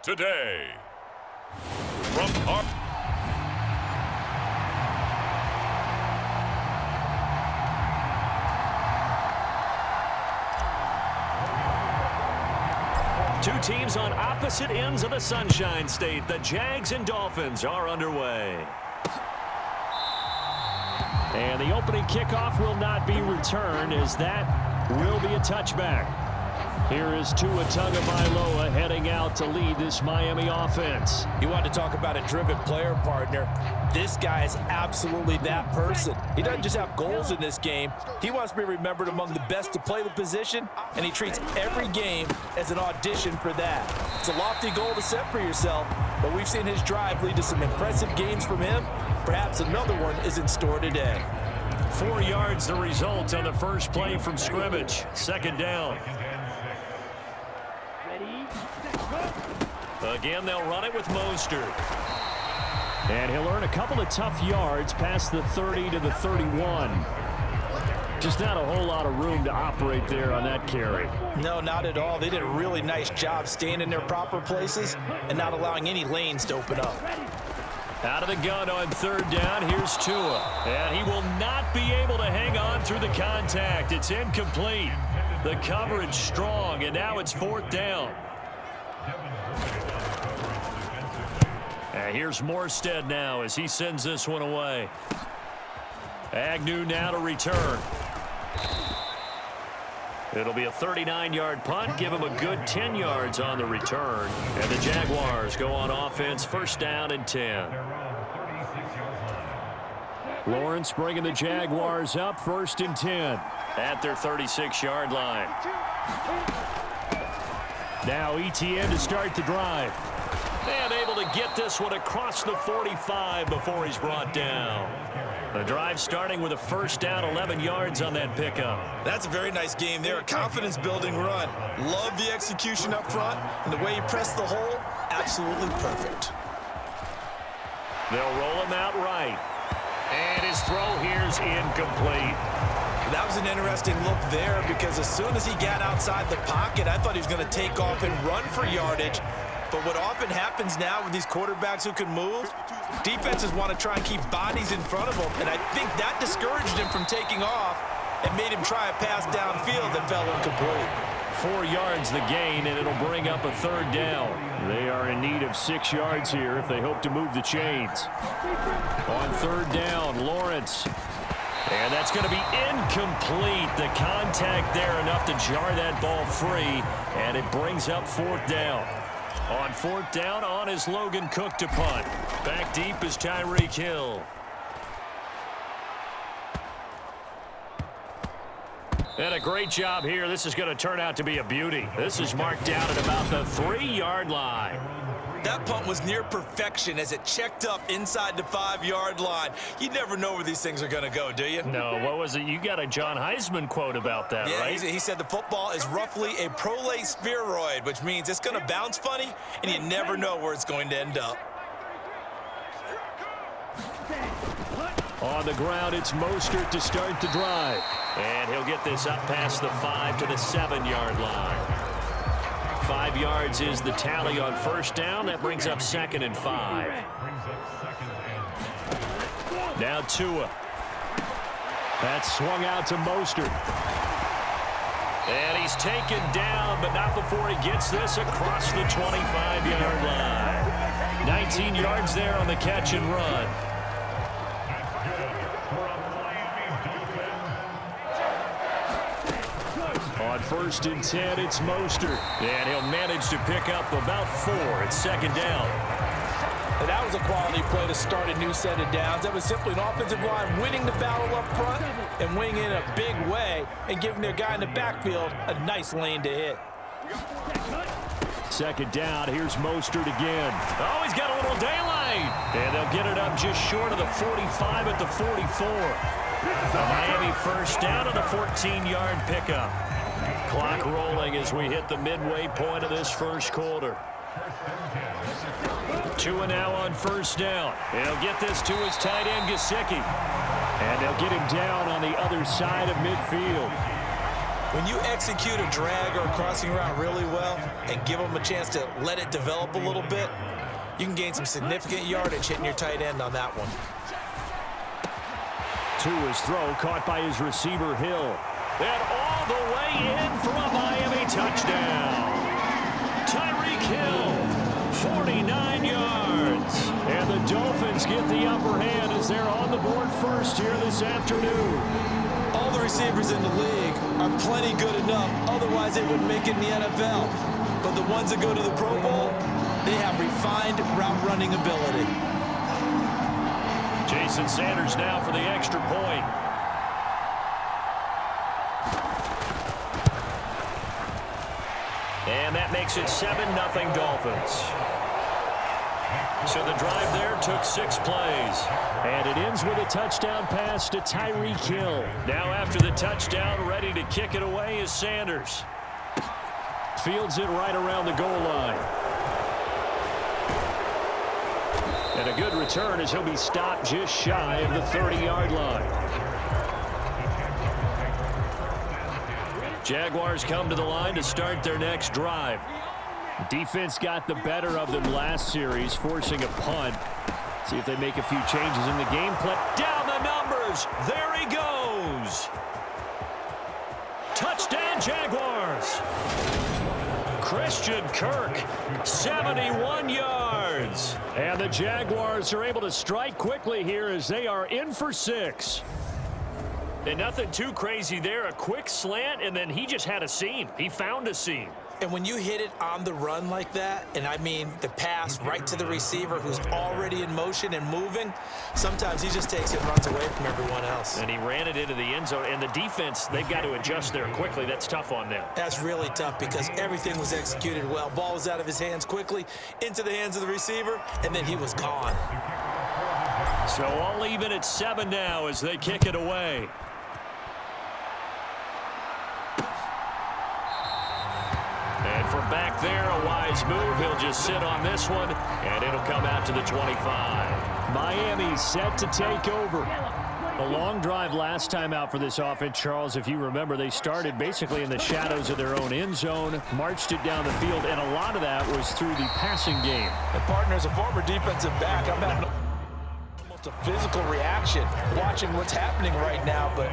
today. From our two teams on opposite ends of the Sunshine State. The Jags and Dolphins are underway. And the opening kickoff will not be returned, as that will be a touchback. Here is Tua Tagovailoa heading out to lead this Miami offense. You want to talk about a driven player, partner. This guy is absolutely that person. He doesn't just have goals in this game. He wants to be remembered among the best to play the position, and he treats every game as an audition for that. It's a lofty goal to set for yourself, but we've seen his drive lead to some impressive games from him. Perhaps another one is in store today. 4 yards the result on the first play from scrimmage. Second down. Again, they'll run it with Mostert. And he'll earn a couple of tough yards past the 30 to the 31. Just not a whole lot of room to operate there on that carry. No, not at all. They did a really nice job staying in their proper places and not allowing any lanes to open up. Out of the gun on third down, here's Tua. And he will not be able to hang on through the contact. It's incomplete. The coverage strong, and now it's fourth down. And here's Morstead now as he sends this one away. Agnew now to return. It'll be a 39-yard punt. Give him a good 10 yards on the return. And the Jaguars go on offense, first down and 10. Lawrence bringing the Jaguars up, first and 10 at their 36-yard line. Now Etienne to start the drive. And able to get this one across the 45 before he's brought down. The drive starting with a first down, 11 yards on that pickup. That's a very nice game there. A confidence-building run. Love the execution up front, and the way he pressed the hole, absolutely perfect. They'll roll him out right. And his throw here's incomplete. That was an interesting look there, because as soon as he got outside the pocket, I thought he was going to take off and run for yardage. But what often happens now with these quarterbacks who can move, defenses want to try and keep bodies in front of them, and I think that discouraged him from taking off and made him try a pass downfield that fell incomplete. 4 yards the gain, and it'll bring up a third down. They are in need of 6 yards here if they hope to move the chains. On third down, Lawrence. And that's going to be incomplete. The contact there enough to jar that ball free, and it brings up fourth down. On fourth down, on is Logan Cook to punt. Back deep is Tyreek Hill. And a great job here. This is going to turn out to be a beauty. This is marked out at about the 3-yard line. That punt was near perfection as it checked up inside the 5-yard line. You never know where these things are going to go, do you? No, what was it? You got a John Heisman quote about that, yeah, right? He said the football is roughly a prolate spheroid, which means it's going to bounce funny, and you never know where it's going to end up. On the ground, it's Mostert to start the drive. And he'll get this up past the 5 to the 7-yard line. 5 yards is the tally on first down. That brings up second and 5. Now Tua. That's swung out to Mostert. And he's taken down, but not before he gets this across the 25-yard line. 19 yards there on the catch and run. On first and 10, it's Mostert. And he'll manage to pick up about 4 at second down. And that was a quality play to start a new set of downs. That was simply an offensive line winning the battle up front and winning in a big way and giving their guy in the backfield a nice lane to hit. Second down, here's Mostert again. Oh, he's got a little daylight. And they'll get it up just short of the 45 at the 44. A Miami first down on the 14-yard pickup. Clock rolling as we hit the midway point of this first quarter. Tua now on first down. He'll get this to his tight end, Gesicki. And they'll get him down on the other side of midfield. When you execute a drag or a crossing route really well and give them a chance to let it develop a little bit, you can gain some significant yardage hitting your tight end on that one. To his throw, caught by his receiver, Hill. And all the way in for a Miami touchdown. Tyreek Hill, 49 yards. And the Dolphins get the upper hand as they're on the board first here this afternoon. All the receivers in the league are plenty good enough, otherwise they wouldn't make it in the NFL. But the ones that go to the Pro Bowl, they have refined route running ability. Jason Sanders now for the extra point. And that makes it 7-0 Dolphins. So the drive there took 6 plays. And it ends with a touchdown pass to Tyreek Hill. Now after the touchdown, ready to kick it away is Sanders. Fields it right around the goal line. And a good return as he'll be stopped just shy of the 30-yard line. Jaguars come to the line to start their next drive. Defense got the better of them last series, forcing a punt. See if they make a few changes in the game plan. Down the numbers. There he goes. Touchdown, Jaguars. Christian Kirk, 71 yards. And the Jaguars are able to strike quickly here as they are in for 6. And nothing too crazy there. A quick slant, and then he just had a seam. He found a seam. And when you hit it on the run like that, and I mean the pass right to the receiver who's already in motion and moving, sometimes he just takes it and runs away from everyone else. And he ran it into the end zone. And the defense, they've got to adjust there quickly. That's tough on them. That's really tough because everything was executed well. Ball was out of his hands quickly, into the hands of the receiver, and then he was gone. So all even at 7 now as they kick it away. And from back there, a wise move. He'll just sit on this one, and it'll come out to the 25. Miami set to take over. A long drive last time out for this offense, Charles. If you remember, they started basically in the shadows of their own end zone, marched it down the field, and a lot of that was through the passing game. And partner, as a former defensive back, I'm having a physical reaction watching what's happening right now, but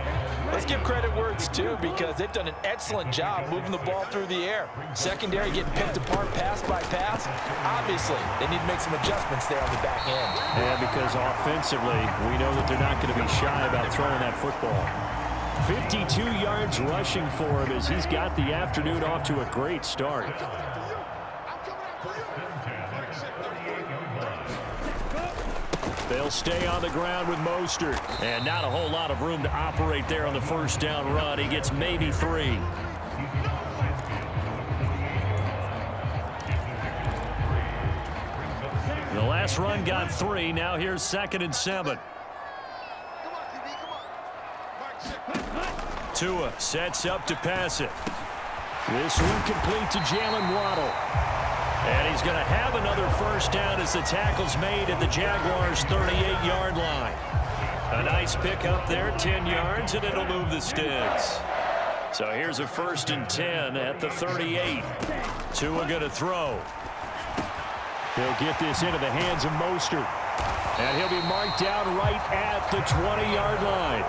let's give credit where it's due because they've done an excellent job moving the ball through the air. Secondary getting picked apart pass by pass. Obviously, they need to make some adjustments there on the back end. Yeah, because offensively, we know that they're not going to be shy about throwing that football. 52 yards rushing for him as he's got the afternoon off to a great start. They'll stay on the ground with Mostert. And not a whole lot of room to operate there on the first down run. He gets maybe 3. The last run got 3. Now here's 2nd and 7. Tua sets up to pass it. This one complete to Jalen Waddle. And he's going to have another first down as the tackle's made at the Jaguars' 38-yard line. A nice pick up there, 10 yards, and it'll move the sticks. So here's a 1st and 10 at the 38. Tua going to throw. He'll get this into the hands of Mostert. And he'll be marked down right at the 20-yard line.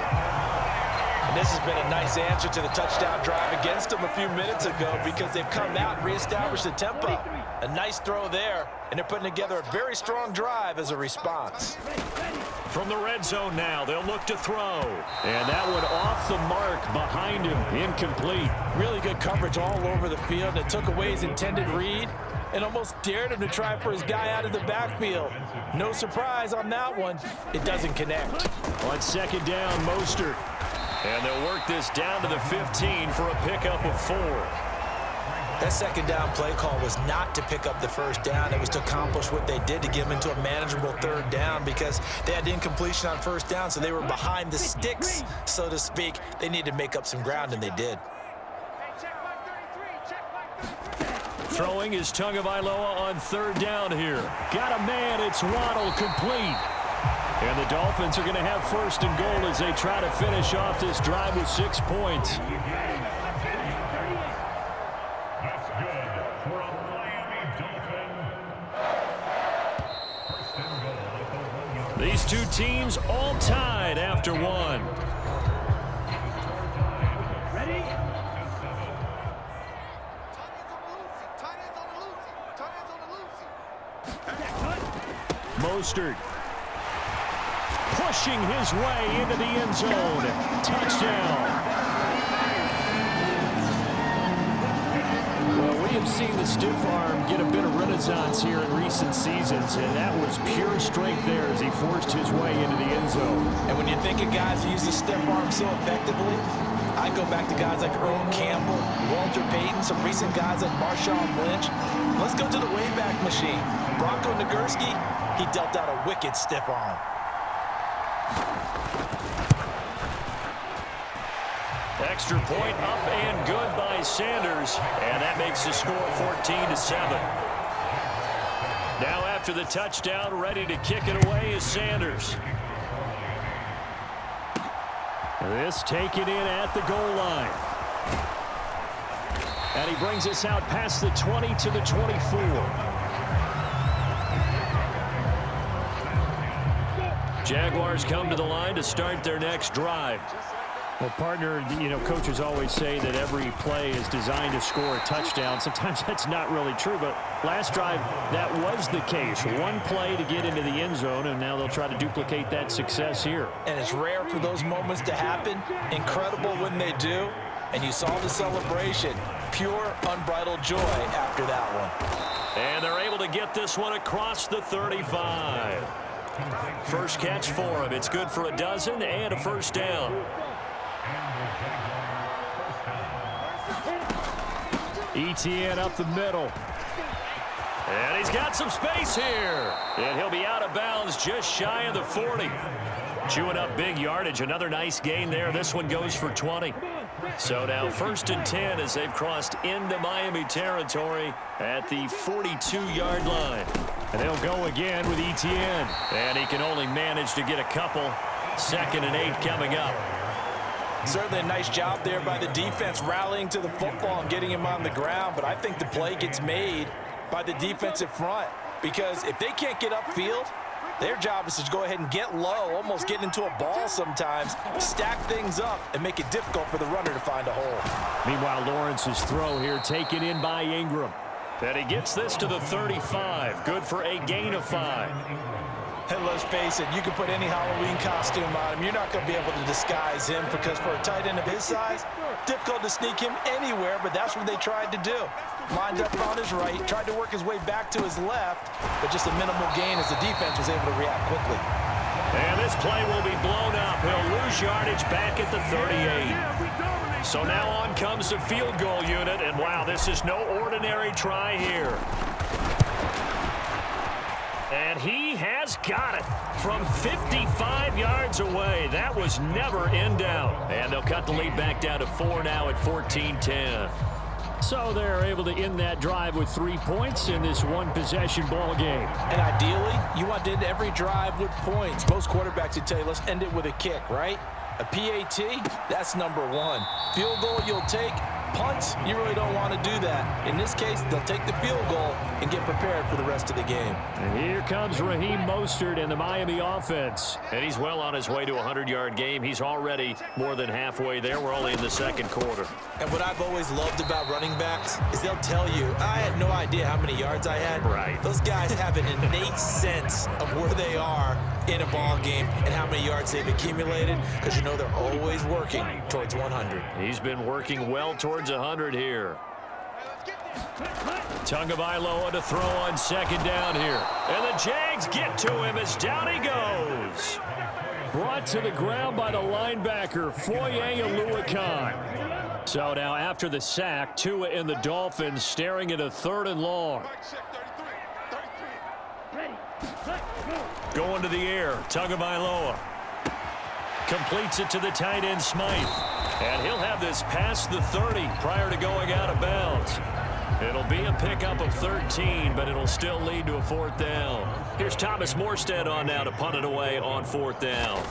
And this has been a nice answer to the touchdown drive against them a few minutes ago because they've come out and reestablished the tempo. A nice throw there, and they're putting together a very strong drive as a response. From the red zone now, they'll look to throw. And that one off the mark behind him, incomplete. Really good coverage all over the field. It took away his intended read and almost dared him to try for his guy out of the backfield. No surprise on that one. It doesn't connect. On 2nd down, Mostert. And they'll work this down to the 15 for a pickup of 4. That 2nd down play call was not to pick up the first down. It was to accomplish what they did to get them into a manageable 3rd down because they had incompletion on 1st down, so they were behind the sticks, so to speak. They needed to make up some ground, and they did. Throwing is Tagovailoa on 3rd down here. Got a man. It's Waddle, complete. And the Dolphins are going to have 1st and goal as they try to finish off this drive with 6 points. two teams all tied after one. Mostert pushing his way into the end zone. Touchdown. Well, we have seen the stiff arm get a bit of renaissance here in recent seasons, and that was pure strength there as he forced his way into the end zone. And when you think of guys who use the stiff arm so effectively, I go back to guys like Earl Campbell, Walter Payton, some recent guys like Marshawn Lynch. Let's go to the Wayback Machine. Bronco Nagurski, he dealt out a wicked stiff arm. Extra point up and good by Sanders, and that makes the score 14-7. Now after the touchdown, ready to kick it away is Sanders. This taken in at the goal line. And he brings us out past the 20 to the 24. Jaguars come to the line to start their next drive. Well, partner, you know, coaches always say that every play is designed to score a touchdown. Sometimes that's not really true, but last drive, that was the case. One play to get into the end zone, and now they'll try to duplicate that success here. And it's rare for those moments to happen. Incredible when they do. And you saw the celebration. Pure, unbridled joy after that one. And they're able to get this one across the 35. First catch for him. It's good for a dozen and a first down. Etienne up the middle. And he's got some space here. And he'll be out of bounds just shy of the 40. Chewing up big yardage. Another nice gain there. This one goes for 20. So now 1st and 10 as they've crossed into Miami territory at the 42-yard line. And they'll go again with Etienne. And he can only manage to get a couple. 2nd and 8 coming up. Certainly a nice job there by the defense rallying to the football and getting him on the ground. But I think the play gets made by the defensive front. Because if they can't get upfield, their job is to go ahead and get low, almost get into a ball sometimes, stack things up, and make it difficult for the runner to find a hole. Meanwhile, Lawrence's throw here taken in by Ingram. And he gets this to the 35. Good for a gain of 5. And let's face it, you can put any Halloween costume on him. You're not going to be able to disguise him because for a tight end of his size, difficult to sneak him anywhere, but that's what they tried to do. Lined up on his right, tried to work his way back to his left, but just a minimal gain as the defense was able to react quickly. And this play will be blown up. He'll lose yardage back at the 38. So now on comes the field goal unit, and wow, this is no ordinary try here. And he has got it from 55 yards away. That was never in doubt. And they'll cut the lead back down to 4 now at 14-10. So they're able to end that drive with 3 points in this one-possession ball game. And ideally, you want to end every drive with points. Most quarterbacks would tell you, let's end it with a kick, right? A PAT, that's number 1. Field goal you'll take. Punts, you really don't want to do that. In this case, they'll take the field goal and get prepared for the rest of the game. And here comes Raheem Mostert and the Miami offense. And he's well on his way to a 100-yard game. He's already more than halfway there. We're only in the 2nd quarter. And what I've always loved about running backs is they'll tell you, I had no idea how many yards I had. Right. Those guys have an innate sense of where they are in a ball game and how many yards they've accumulated because you know they're always working towards 100. He's been working well towards 100 here. Tagovailoa to throw on 2nd down here. And the Jags get to him as down he goes. Brought to the ground by the linebacker, Foye Oluokun. So now after the sack, Tua and the Dolphins staring at a 3rd and long. Going to the air, Tagovailoa. Completes it to the tight end, Smythe. And he'll have this past the 30 prior to going out of bounds. It'll be a pickup of 13, but it'll still lead to a 4th down. Here's Thomas Morstead on now to punt it away on 4th down.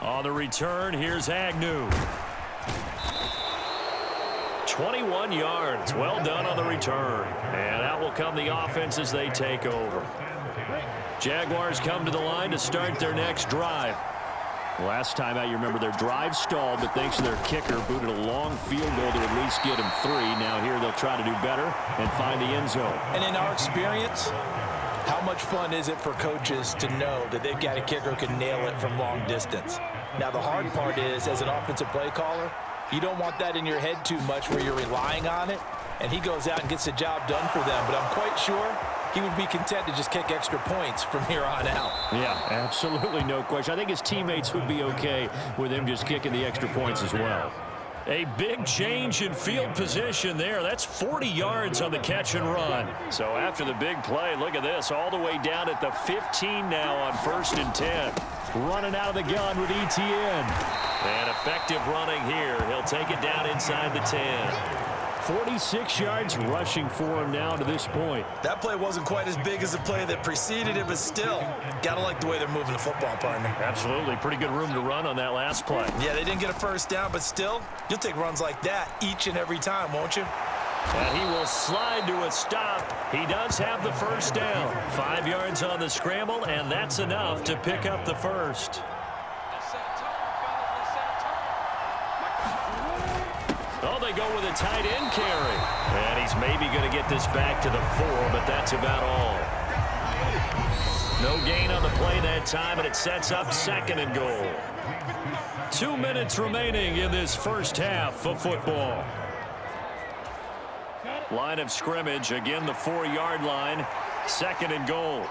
On the return, here's Agnew. 21 yards. Well done on the return. And out will come the offense as they take over. Jaguars come to the line to start their next drive. Last time out, you remember their drive stalled, but thanks to their kicker, booted a long field goal to at least get him 3. Now here they'll try to do better and find the end zone. And in our experience, how much fun is it for coaches to know that they've got a kicker who can nail it from long distance? Now, the hard part is, as an offensive play caller, you don't want that in your head too much where you're relying on it, and he goes out and gets the job done for them. But I'm quite sure he would be content to just kick extra points from here on out. Yeah, absolutely no question. I think his teammates would be okay with him just kicking the extra points as well. A big change in field position there. That's 40 yards on the catch and run. So after the big play, look at this, all the way down at the 15 now on 1st and 10. Running out of the gun with Etienne. And effective running here. He'll take it down inside the 10. 46 yards rushing for him now to this point. That play wasn't quite as big as the play that preceded it, but still, gotta like the way they're moving the football, partner. Absolutely. Pretty good room to run on that last play. Yeah, they didn't get a first down, but still, you'll take runs like that each and every time, won't you? And he will slide to a stop. He does have the first down. 5 yards on the scramble, and that's enough to pick up the first. Oh, they go with a tight end carry. And he's maybe going to get this back to the 4, but that's about all. No gain on the play that time, and it sets up 2nd and goal. 2 minutes remaining in this first half of football. Line of scrimmage, again the 4-yard line. 2nd and goal.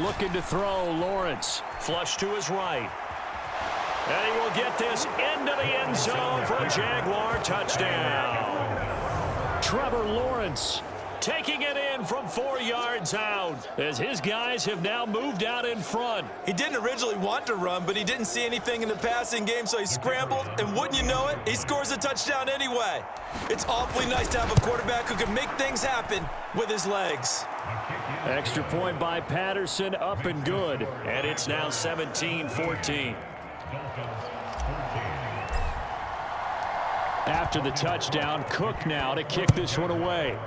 Looking to throw, Lawrence. Flush to his right. And he will get this into the end zone for a Jaguar touchdown. Trevor Lawrence taking it in from 4 yards out as his guys have now moved out in front. He didn't originally want to run, but he didn't see anything in the passing game, so he scrambled, and wouldn't you know it, he scores a touchdown anyway. It's awfully nice to have a quarterback who can make things happen with his legs. Extra point by Patterson, up and good. And it's now 17-14. After the touchdown, Cook now to kick this one away.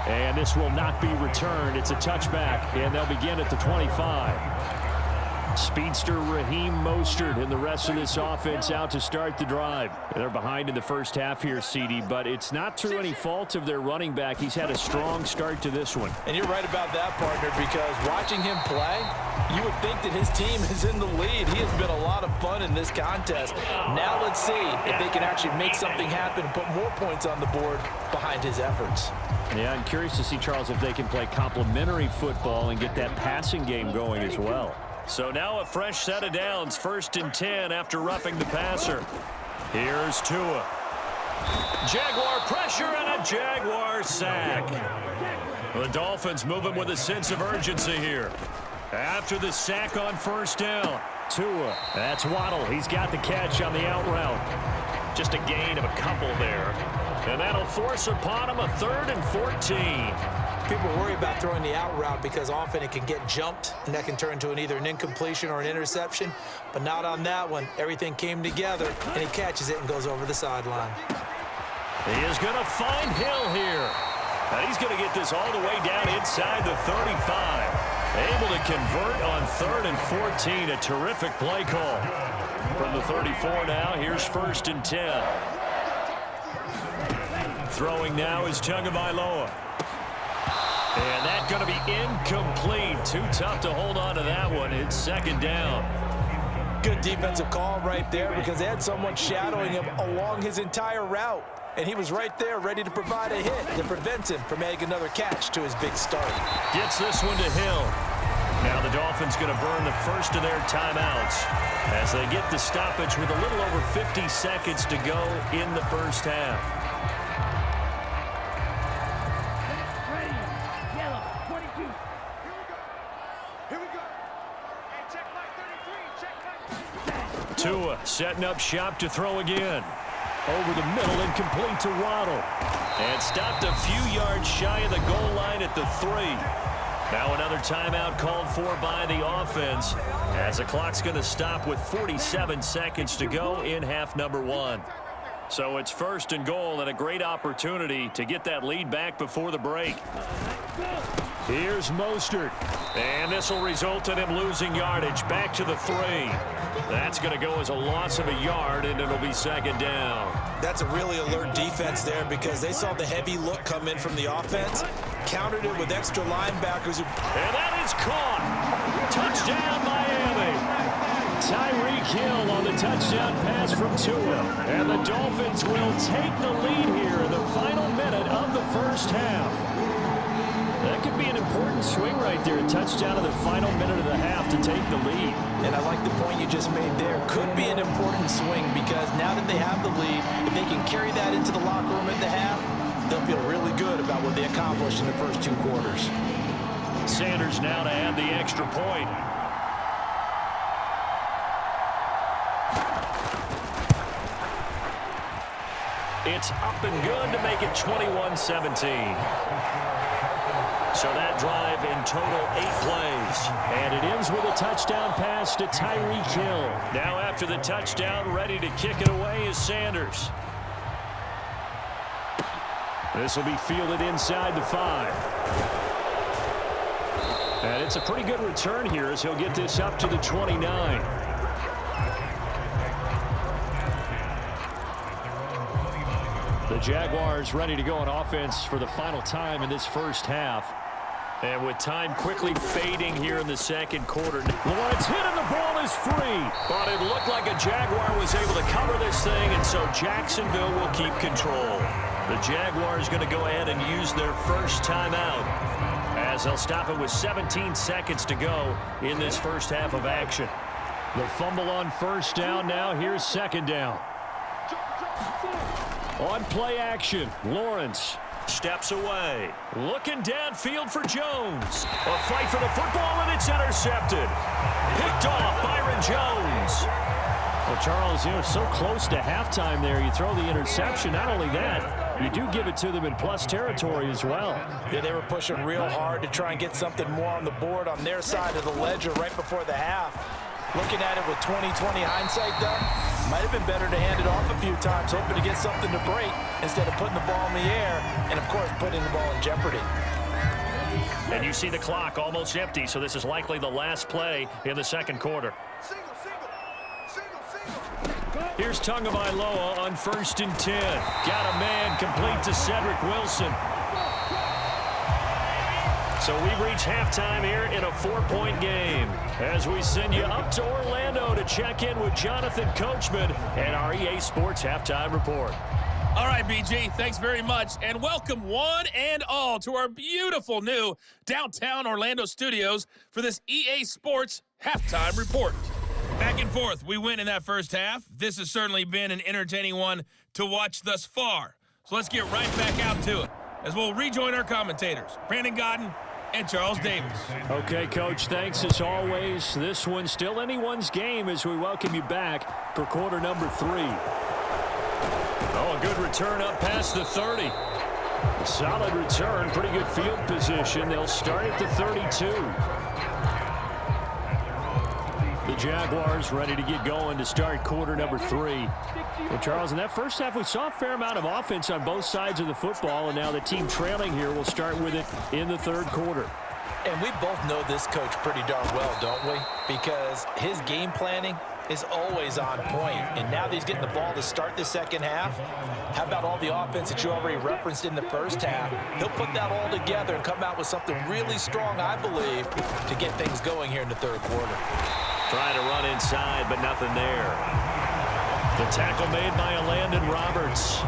And this will not be returned. It's a touchback, and they'll begin at the 25. Speedster Raheem Mostert and the rest of this offense out to start the drive. They're behind in the first half here, CD, but it's not through any fault of their running back. He's had a strong start to this one. And you're right about that, partner, because watching him play, you would think that his team is in the lead. He has been a lot of fun in this contest. Now let's see if they can actually make something happen and put more points on the board behind his efforts. Yeah, I'm curious to see, Charles, if they can play complementary football and get that passing game going as well. So now a fresh set of downs, 1st and 10 after roughing the passer. Here's Tua. Jaguar pressure and a Jaguar sack. The Dolphins moving with a sense of urgency here. After the sack on 1st down, Tua. That's Waddle. He's got the catch on the out route. Just a gain of a couple there. And that'll force upon him a 3rd and 14. People worry about throwing the out route because often it can get jumped, and that can turn into either an incompletion or an interception. But not on that one. Everything came together, and he catches it and goes over the sideline. He is going to find Hill here. And he's going to get this all the way down inside the 35. Able to convert on 3rd and 14. A terrific play call. From the 34 now, here's 1st and 10. Throwing now is Tagovailoa. And that's going to be incomplete. Too tough to hold on to that one. It's 2nd down. Good defensive call right there because they had someone shadowing him along his entire route. And he was right there ready to provide a hit that prevents him from making another catch to his big start. Gets this one to Hill. Now the Dolphins going to burn the first of their timeouts as they get the stoppage with a little over 50 seconds to go in the first half. Tua setting up shop to throw again. Over the middle and complete to Waddle. And stopped a few yards shy of the goal line at the 3. Now another timeout called for by the offense As the clock's going to stop with 47 seconds to go in half number 1. So it's first and goal and a great opportunity to get that lead back before the break. Here's Mostert. And this will result in him losing yardage. Back to the 3. That's going to go as a loss of a yard, and it'll be second down. That's a really alert defense there because they saw the heavy look come in from the offense, countered it with extra linebackers. And that is caught. Touchdown, Miami. Tyreek Hill on the touchdown pass from Tua. And the Dolphins will take the lead here in the final minute of the first half. That could be an important swing right there. A touchdown in the final minute of the half to take the lead. And I like the point you just made there. Could be an important swing because now that they have the lead, if they can carry that into the locker room at the half, they'll feel really good about what they accomplished in the first 2 quarters. Sanders now to add the extra point. It's up and good to make it 21-17. So that drive in total 8 plays. And it ends with a touchdown pass to Tyreek Hill. Now after the touchdown, ready to kick it away is Sanders. This will be fielded inside the 5. And it's a pretty good return here as he'll get this up to the 29. The Jaguars ready to go on offense for the final time in this first half. And with time quickly fading here in the second quarter. Lawrence hit and the ball is free. But it looked like a Jaguar was able to cover this thing, and so Jacksonville will keep control. The Jaguars going to go ahead and use their first timeout as they'll stop it with 17 seconds to go in this first half of action. The fumble on first down now. Here's second down. On play action, Lawrence steps away. Looking downfield for Jones. A fight for the football, and it's intercepted. Picked off Byron Jones. Well, Charles, so close to halftime there. You throw the interception. Not only that, you do give it to them in plus territory as well. Yeah, they were pushing real hard to try and get something more on the board on their side of the ledger right before the half. Looking at it with 20/20 hindsight, though, might have been better to hand it off a few times, hoping to get something to break instead of putting the ball in the air and, of course, putting the ball in jeopardy. And you see the clock almost empty, so this is likely the last play in the second quarter. Here's Tagovailoa on 1st and 10. Got a man complete to Cedric Wilson. So we've reached halftime here in a 4-point game as we send you up to Orlando to check in with Jonathan Coachman and our EA Sports Halftime Report. All right, BG, thanks very much, and welcome one and all to our beautiful new downtown Orlando studios for this EA Sports Halftime Report. Back and forth, we win in that first half. This has certainly been an entertaining one to watch thus far. So let's get right back out to it as we'll rejoin our commentators, Brandon Godden and Charles Davis. Okay, Coach, thanks as always. This one's still anyone's game as we welcome you back for quarter number 3. Oh, a good return up past the 30. A solid return, pretty good field position. They'll start at the 32. The Jaguars ready to get going to start quarter number 3. Well, Charles, in that first half, we saw a fair amount of offense on both sides of the football, and now the team trailing here will start with it in the third quarter. And we both know this coach pretty darn well, don't we? Because his game planning is always on point. And now that he's getting the ball to start the second half, how about all the offense that you already referenced in the first half? He'll put that all together and come out with something really strong, I believe, to get things going here in the third quarter. Trying to run inside, but nothing there. The tackle made by Landon Roberts.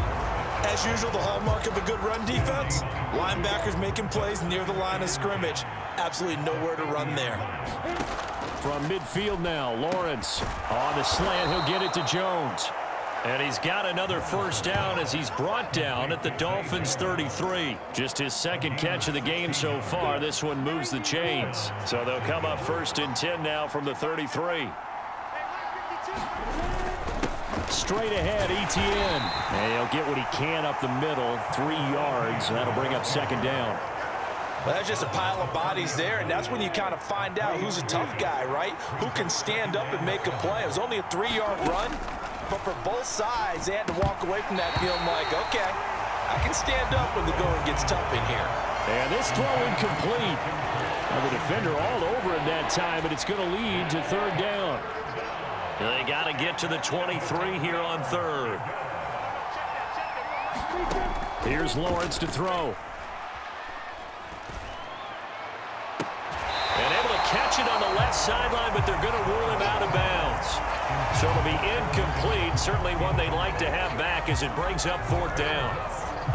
As usual, the hallmark of a good run defense, linebackers making plays near the line of scrimmage. Absolutely nowhere to run there. From midfield now, Lawrence on the slant. He'll get it to Jones. And he's got another first down as he's brought down at the Dolphins 33. Just his second catch of the game so far. This one moves the chains. So they'll come up 1st and 10 now from the 33. Straight ahead, Etienne. And he'll get what he can up the middle, 3 yards. That'll bring up second down. Well, that's just a pile of bodies there, and that's when you kind of find out who's a tough guy, right? Who can stand up and make a play. It was only a 3-yard run, but for both sides, they had to walk away from that feeling like, okay, I can stand up when the going gets tough in here. And this throw incomplete. Well, the defender all over him that time, and it's going to lead to third down. They got to get to the 23 here on third. Here's Lawrence to throw. And able to catch it on the left sideline, but they're going to rule him out of bounds. So it'll be incomplete. Certainly one they'd like to have back as it brings up fourth down.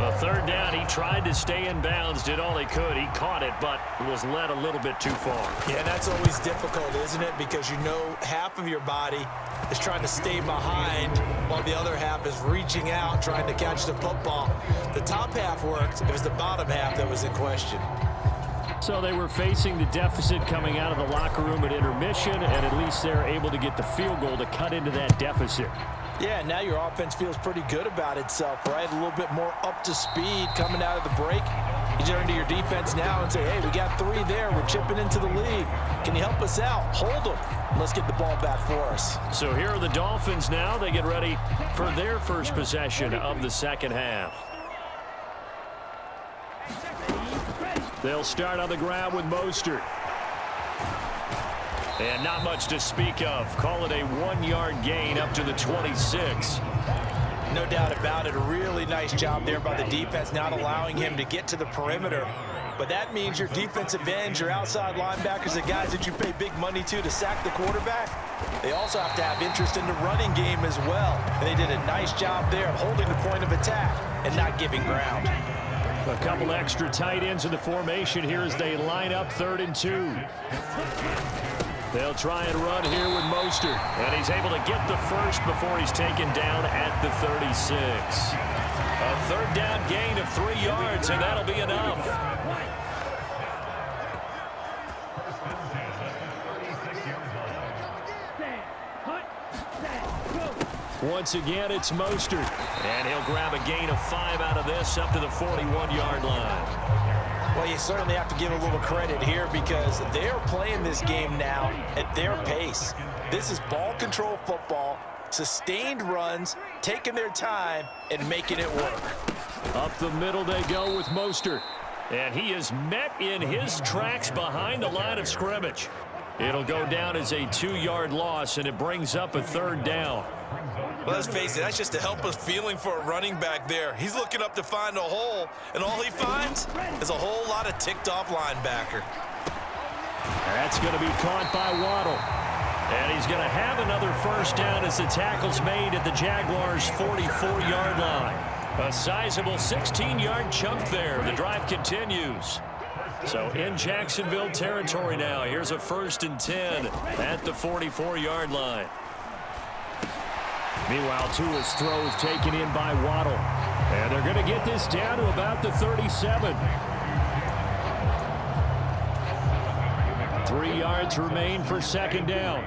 A third down, he tried to stay in bounds, did all he could. He caught it, but was led a little bit too far. Yeah, that's always difficult, isn't it? Because you know half of your body is trying to stay behind while the other half is reaching out, trying to catch the football. The top half worked. It was the bottom half that was in question. So they were facing the deficit coming out of the locker room at intermission, and at least they're able to get the field goal to cut into that deficit. Yeah, now your offense feels pretty good about itself, right? A little bit more up to speed coming out of the break. You turn to your defense now and say, hey, we got 3 there. We're chipping into the lead. Can you help us out? Hold them. Let's get the ball back for us. So here are the Dolphins now. They get ready for their first possession of the second half. They'll start on the ground with Mostert. And not much to speak of. Call it a 1-yard gain up to the 26. No doubt about it. A really nice job there by the defense, not allowing him to get to the perimeter. But that means your defensive ends, your outside linebackers, the guys that you pay big money to sack the quarterback, they also have to have interest in the running game as well. And they did a nice job there of holding the point of attack and not giving ground. A couple extra tight ends in the formation here as they line up 3rd and 2. They'll try and run here with Mostert. And he's able to get the first before he's taken down at the 36. A third down gain of 3 yards, and that'll be enough. Once again, it's Mostert. And he'll grab a gain of 5 out of this up to the 41-yard line. Well, you certainly have to give a little credit here because they're playing this game now at their pace. This is ball control football, sustained runs, taking their time, and making it work. Up the middle they go with Mostert. And he is met in his tracks behind the line of scrimmage. It'll go down as a 2-yard loss, and it brings up a third down. Well, let's face it, that's just a helpless feeling for a running back there. He's looking up to find a hole, and all he finds is a whole lot of ticked-off linebacker. That's going to be caught by Waddle. And he's going to have another first down as the tackle's made at the Jaguars' 44-yard line. A sizable 16-yard chunk there. The drive continues. So in Jacksonville territory now. Here's a 1st and 10 at the 44-yard line. Meanwhile, Tua's throw is taken in by Waddle. And they're going to get this down to about the 37. 3 yards remain for second down.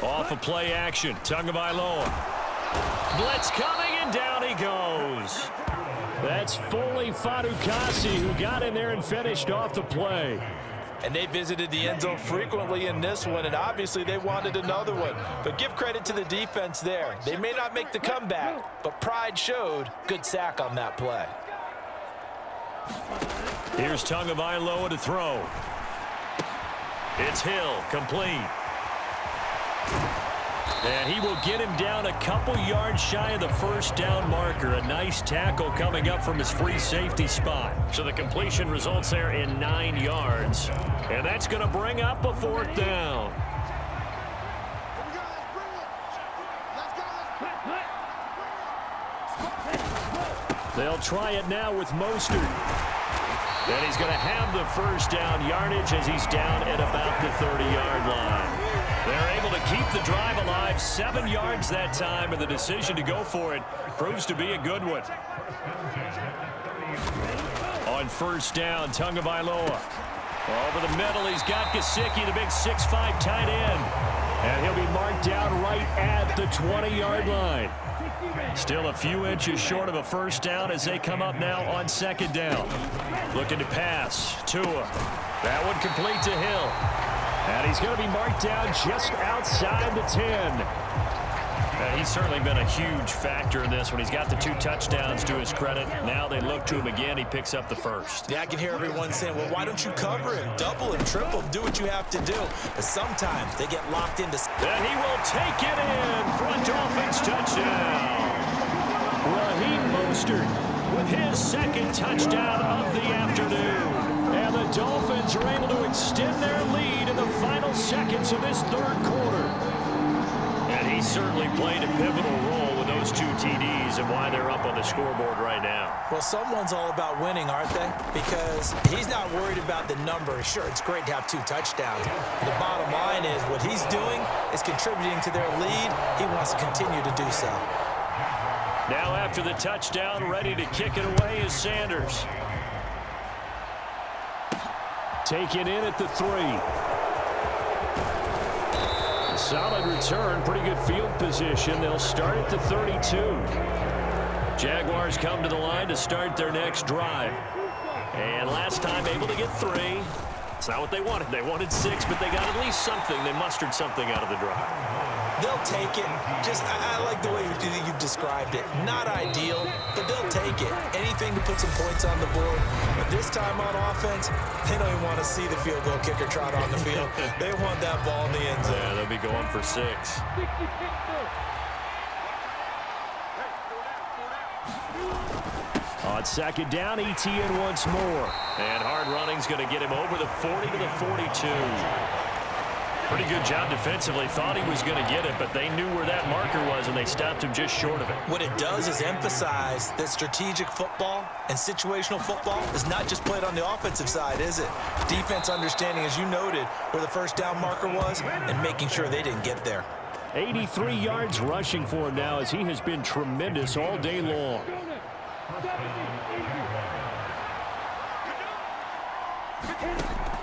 Off of play action. Tagovailoa. Blitz coming, and down he goes. That's Foley Fatukasi who got in there and finished off the play. And they visited the end zone frequently in this one, and obviously they wanted another one. But give credit to the defense there. They may not make the comeback, but pride showed. Good sack on that play. Here's Tagovailoa to throw. It's Hill, complete. And he will get him down a couple yards shy of the first down marker. A nice tackle coming up from his free safety spot. So the completion results there in 9 yards. And that's going to bring up a 4th down. They'll try it now with Mostert. And he's going to have the first down yardage as he's down at about the 30-yard line. They're able to keep the drive alive, 7 yards that time, and the decision to go for it proves to be a good one. On first down, Tagovailoa. Over the middle, he's got Gesicki, the big 6'5" tight end. And he'll be marked down right at the 20-yard line. Still a few inches short of a first down as they come up now on second down. Looking to pass. Tua. That one complete to Hill. And he's going to be marked down just outside the 10. He's certainly been a huge factor in this when he's got the 2 touchdowns to his credit. Now they look to him again. He picks up the first. Yeah, I can hear everyone saying, well, why don't you cover him, double him, triple him, do what you have to do. But sometimes they get locked into. And he will take it in for a Dolphins touchdown. Raheem Mostert with his second touchdown of the afternoon. And the Dolphins are able to extend their lead in the final seconds of this third quarter. And he certainly played a pivotal role with those 2 TDs and why they're up on the scoreboard right now. Well, someone's all about winning, aren't they? Because he's not worried about the number. Sure, it's great to have 2 touchdowns. The bottom line is what he's doing is contributing to their lead. He wants to continue to do so. Now after the touchdown, ready to kick it away is Sanders. Taken in at the 3. Solid return, pretty good field position. They'll start at the 32. Jaguars come to the line to start their next drive. And last time able to get 3. It's not what they wanted. They wanted 6, but they got at least something. They mustered something out of the drive. They'll take it. I like the way you've described it. Not ideal, but they'll take it. Anything to put some points on the board. But this time on offense, they don't even want to see the field goal kicker trot on the field. They want that ball in the end zone. Yeah, they'll be going for 6. On second down, ETN once more. And hard running's going to get him over the 40 to the 42. Pretty good job defensively. Thought he was going to get it, but they knew where that marker was, and they stopped him just short of it. What it does is emphasize that strategic football and situational football is not just played on the offensive side, is it? Defense understanding, as you noted, where the first down marker was and making sure they didn't get there. 83 yards rushing for him now as he has been tremendous all day long.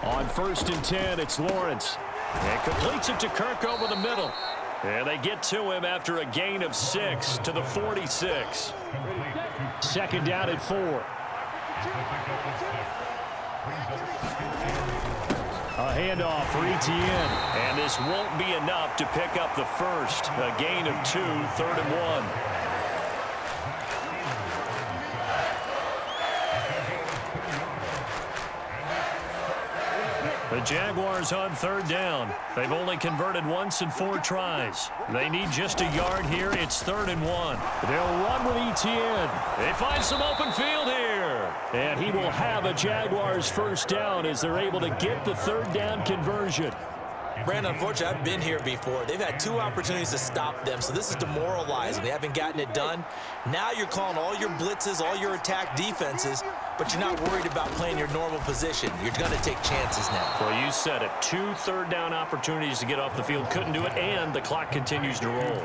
On 1st and 10, it's Lawrence. And completes it to Kirk over the middle. And they get to him after a gain of 6 to the 46. Second down at 4. A handoff for ETN. And this won't be enough to pick up the first. A gain of 2, 3rd and 1. The Jaguars on 3rd down. They've only converted once in 4 tries. They need just a yard here. It's 3rd and 1. They'll run with ETN. They find some open field here. And he will have a Jaguars first down as they're able to get the 3rd down conversion. Brandon, unfortunately, I've been here before. They've had 2 opportunities to stop them, so this is demoralizing. They haven't gotten it done. Now you're calling all your blitzes, all your attack defenses, but you're not worried about playing your normal position. You're going to take chances now. Well, you said it. 2 3rd down opportunities to get off the field. Couldn't do it, and the clock continues to roll.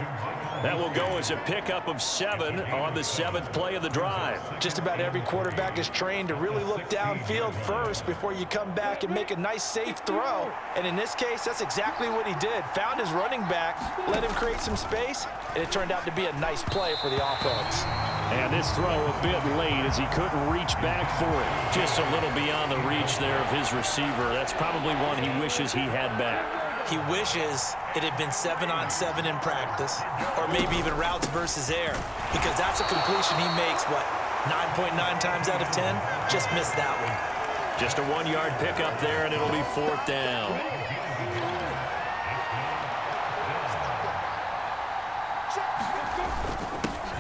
That will go as a pickup of 7 on the 7th play of the drive. Just about every quarterback is trained to really look downfield first before you come back and make a nice, safe throw. And in this case, that's exactly what he did. Found his running back, let him create some space, and it turned out to be a nice play for the offense. And this throw a bit late as he couldn't reach back for it. Just a little beyond the reach there of his receiver. That's probably one he wishes he had back. He wishes it had been 7-on-7 in practice, or maybe even routes versus air, because that's a completion he makes, what, 9.9 times out of 10? Just missed that one. Just a 1-yard pickup there, and it'll be 4th down.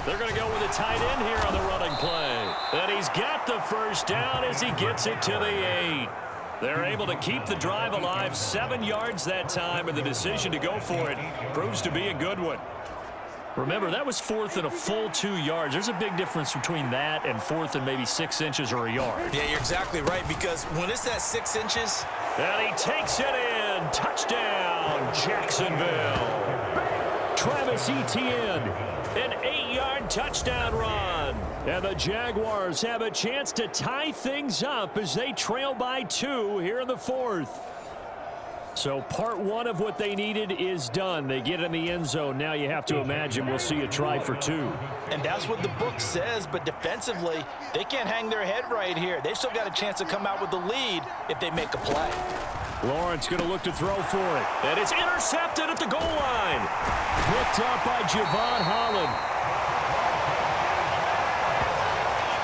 They're going to go with a tight end here on the running play. And he's got the first down as he gets it to the 8. They're able to keep the drive alive, 7 yards that time, and the decision to go for it proves to be a good one. Remember, that was 4th and a full 2 yards. There's a big difference between that and 4th and maybe 6 inches or a yard. Yeah, you're exactly right, because when it's that 6 inches. And he takes it in. Touchdown, Jacksonville. Travis Etienne, an 8-yard touchdown run. And the Jaguars have a chance to tie things up as they trail by 2 here in the 4th. So part one of what they needed is done. They get in the end zone. Now you have to imagine we'll see a try for two. And that's what the book says, but defensively, they can't hang their head right here. They've still got a chance to come out with the lead if they make a play. Lawrence going to look to throw for it. And it's intercepted at the goal line. Picked up by Javon Holland.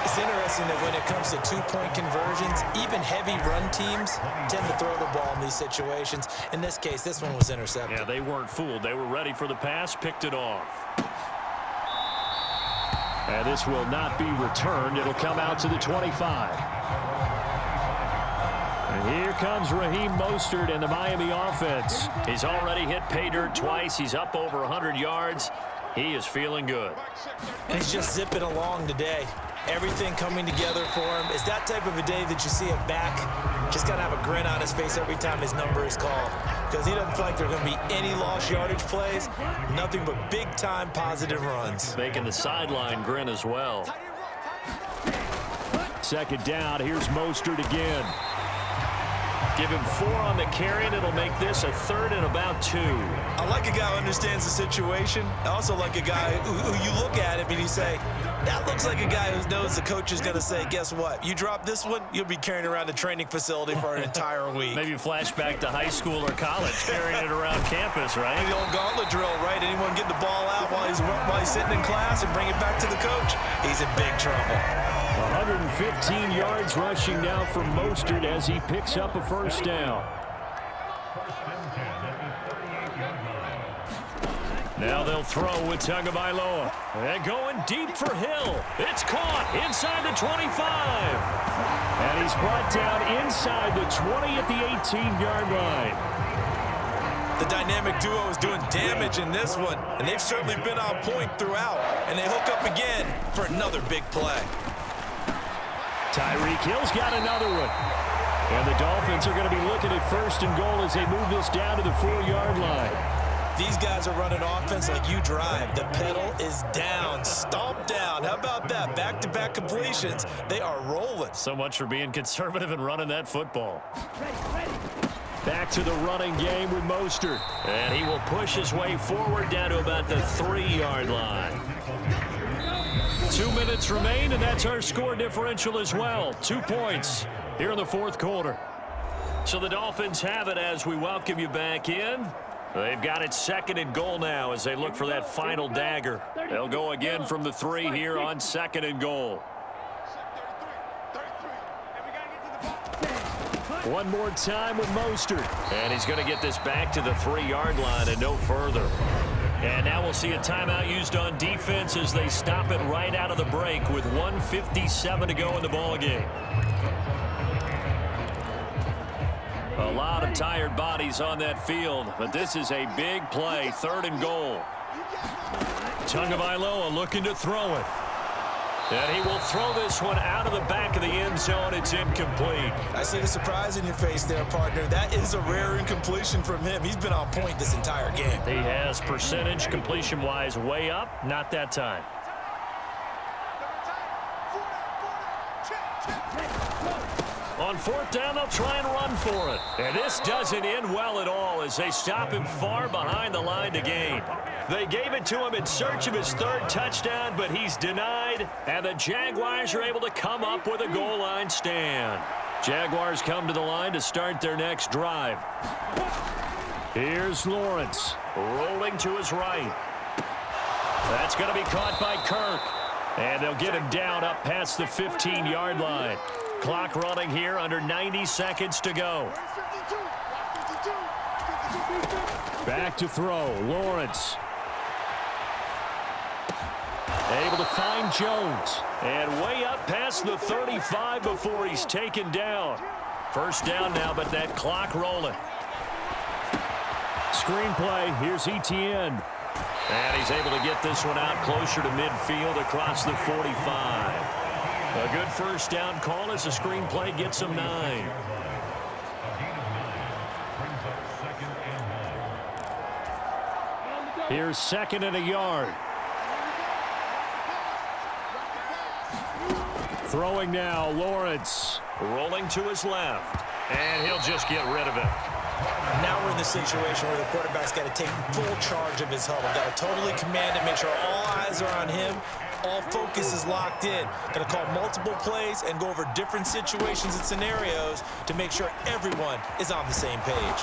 It's interesting that when it comes to two-point conversions, even heavy run teams tend to throw the ball in these situations. In this case, this one was intercepted. Yeah, they weren't fooled. They were ready for the pass, picked it off. And this will not be returned. It'll come out to the 25. And here comes Raheem Mostert and the Miami offense. He's already hit pay dirt twice. He's up over 100 yards. He is feeling good. And he's just zipping along today. Everything coming together for him. It's that type of a day that you see him back. Just got to have a grin on his face every time his number is called. Because he doesn't feel like there are going to be any lost yardage plays. Nothing but big-time positive runs. Making the sideline grin as well. Second down. Here's Mostert again. Give him 4 on the carry, and it'll make this a 3rd and about 2. I like a guy who understands the situation. I also like a guy who you look at him and you say, that looks like a guy who knows the coach is going to say, guess what? You drop this one, you'll be carrying around the training facility for an entire week. Maybe flashback to high school or college, carrying it around campus, right? The old gauntlet drill, right? Anyone get the ball out while he's sitting in class and bring it back to the coach? He's in big trouble. 115 yards rushing now from Mostert as he picks up a first down. Now they'll throw with Tagovailoa. And going deep for Hill. It's caught inside the 25. And he's brought down inside the 20 at the 18-yard line. The dynamic duo is doing damage in this one, and they've certainly been on point throughout. And they hook up again for another big play. Tyreek Hill's got another one. And the Dolphins are going to be looking at 1st and goal as they move this down to the 4-yard line. These guys are running offense like you drive. The pedal is down, stomped down. How about that? Back-to-back completions. They are rolling. So much for being conservative and running that football. Back to the running game with Mostert. And he will push his way forward down to about the 3-yard line. 2 minutes remain, and that's our score differential as well. 2 points here in the 4th quarter. So the Dolphins have it as we welcome you back in. They've got it 2nd and goal now as they look for that final dagger. They'll go again from the 3 here on 2nd and goal. One more time with Mostert. And he's going to get this back to the 3-yard line and no further. And now we'll see a timeout used on defense as they stop it right out of the break with 1:57 to go in the ballgame. A lot of tired bodies on that field, but this is a big play, 3rd and goal. Tagovailoa looking to throw it. And he will throw this one out of the back of the end zone. It's incomplete. I see the surprise in your face there, partner. That is a rare incompletion from him. He's been on point this entire game. He has percentage completion-wise way up. Not that time. On 4th down, they'll try and run for it. And this doesn't end well at all as they stop him far behind the line to gain. They gave it to him in search of his 3rd touchdown, but he's denied. And the Jaguars are able to come up with a goal line stand. Jaguars come to the line to start their next drive. Here's Lawrence rolling to his right. That's going to be caught by Kirk. And they'll get him down up past the 15-yard line. Clock running here, under 90 seconds to go. Back to throw, Lawrence. Able to find Jones. And way up past the 35 before he's taken down. First down now, but that clock rolling. Screenplay, here's Etienne. And he's able to get this one out closer to midfield across the 45. A good first down call as the screenplay gets him 9. Here's 2nd and a yard. Throwing now, Lawrence. Rolling to his left. And he'll just get rid of it. Now we're in the situation where the quarterback's got to take full charge of his huddle. Got to totally command it, make sure all eyes are on him. All focus is locked in. Got to call multiple plays and go over different situations and scenarios to make sure everyone is on the same page.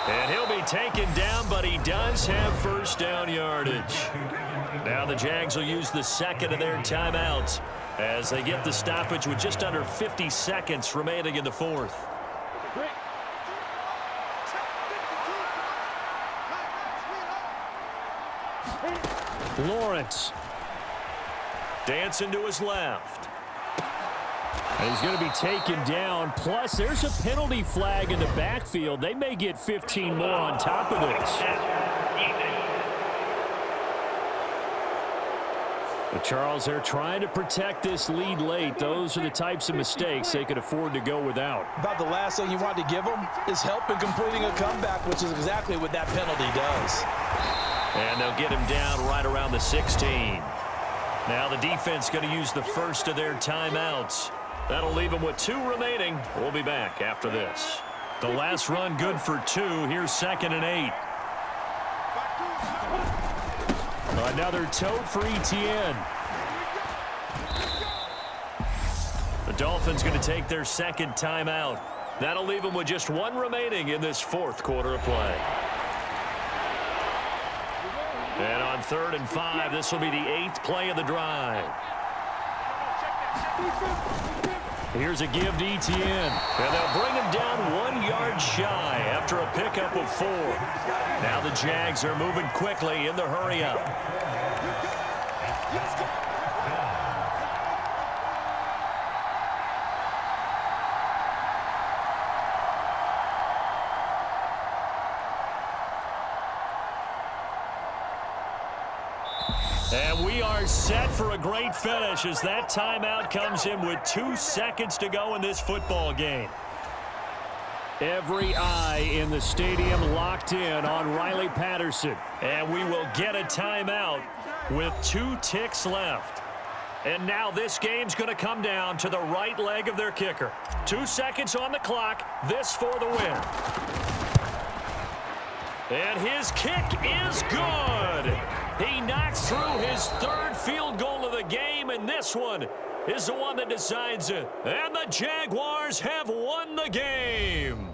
And he'll be taken down, but he does have first down yardage. Now the Jags will use the second of their timeouts as they get the stoppage with just under 50 seconds remaining in the fourth. Lawrence dancing to his left. And he's going to be taken down. Plus, there's a penalty flag in the backfield. They may get 15 more on top of this. But Charles, they're trying to protect this lead late. Those are the types of mistakes they could afford to go without. About the last thing you want to give them is help in completing a comeback, which is exactly what that penalty does. And they'll get him down right around the 16. Now the defense going to use the first of their timeouts. That'll leave them with 2 remaining. We'll be back after this. The last run good for 2. Here's 2nd and 8. Another tote for Etienne. The Dolphins going to take their second timeout. That'll leave them with just 1 remaining in this 4th quarter of play. And on 3rd and 5, this will be the 8th play of the drive. Here's a give to Etienne. And they'll bring him down 1 yard shy after a pickup of 4. Now the Jags are moving quickly in the hurry-up. And we are set for a great finish as that timeout comes in with 2 seconds to go in this football game. Every eye in the stadium locked in on Riley Patterson. And we will get a timeout with 2 ticks left. And now this game's going to come down to the right leg of their kicker. 2 seconds on the clock. This for the win. And his kick is good. He knocks through his 3rd field goal of the game, and this one is the one that decides it. And the Jaguars have won the game.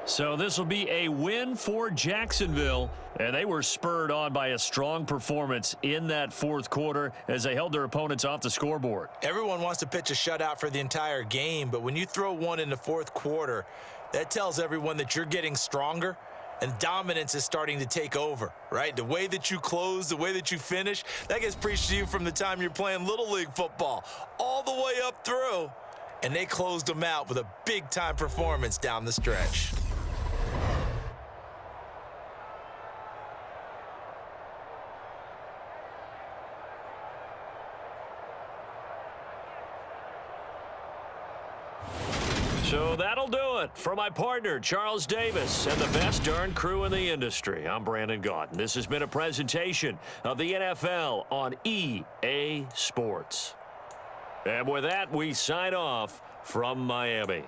So this will be a win for Jacksonville, and they were spurred on by a strong performance in that 4th quarter as they held their opponents off the scoreboard. Everyone wants to pitch a shutout for the entire game, but when you throw one in the 4th quarter, that tells everyone that you're getting stronger. And dominance is starting to take over, right? The way that you close, the way that you finish, that gets preached to you from the time you're playing Little League football all the way up through. And they closed them out with a big-time performance down the stretch. So that'll do it for my partner, Charles Davis, and the best darn crew in the industry. I'm Brandon Gaudin. This has been a presentation of the NFL on EA Sports. And with that, we sign off from Miami.